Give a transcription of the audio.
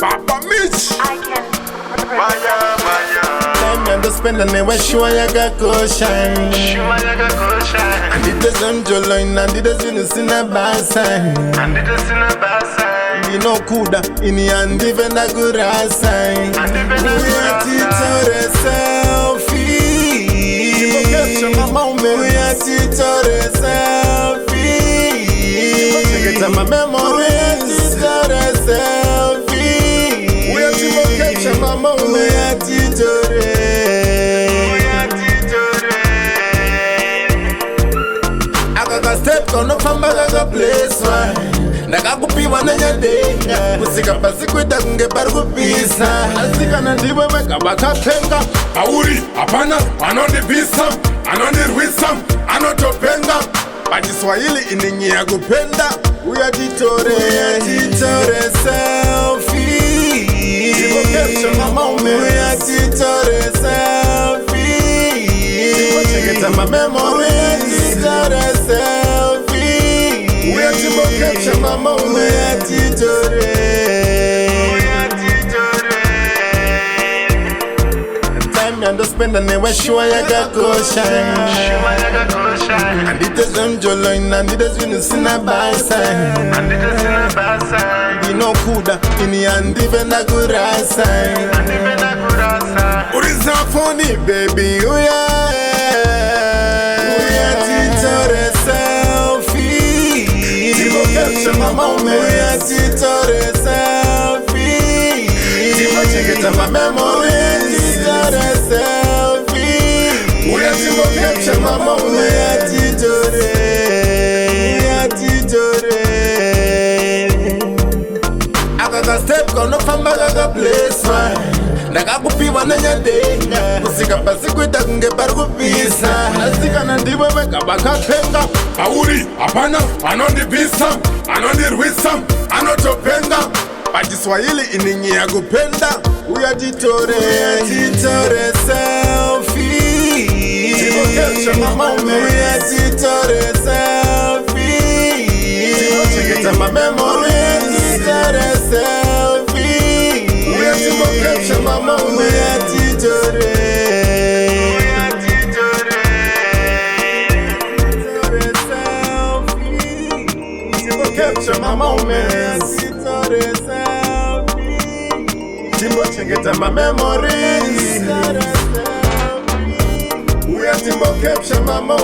Papa Mitch, iCan. time and to spend and never sure you got go shine. And it doesn't join and it doesn't in a bad sign. You know kuda in the hand even a good sign. We are teacher selfie. We are teacher selfie. Get my memories. Teacher selfie. We are teacher mama. We are teacher. I got step gonna from a place where. Nakakupiwa na nyadenga kusika pasi kwita kunge pari kupisa asika na ndiwe weka bakapenga auri apana anondibisa anondirwisa anotopenga pachiswahili ininyi ya kupenda uyatitore selfie uyatitore selfie cheketa mamemories titore selfie uyatibo capture mama uyatitore time and spend and never sure you got go shine and it doesn't join and it doesn't in a bad sign you know kuda in the hand even a good sign what is that funny baby uyatitore selfie capture my moment. We are teacher selfie. Cheketa my memories. Teacher selfie. We are capture my moment. We are teacher. We are teacher. I got a step gonna from back place where. Nakakupiwa na nyadenga kusika pasi kwita kunge pari kupisa asika na ndiwe weka bakapenga auri apana anondibisa anondirwisa anotopenga pachiswahili ininyi ya kupenda uyatitore selfie uyatitore selfie cheketa mamemories titore selfie capture mama uyatitore capture mama uyatitore selfie Timbo chengeta my memories uyatibo capture mama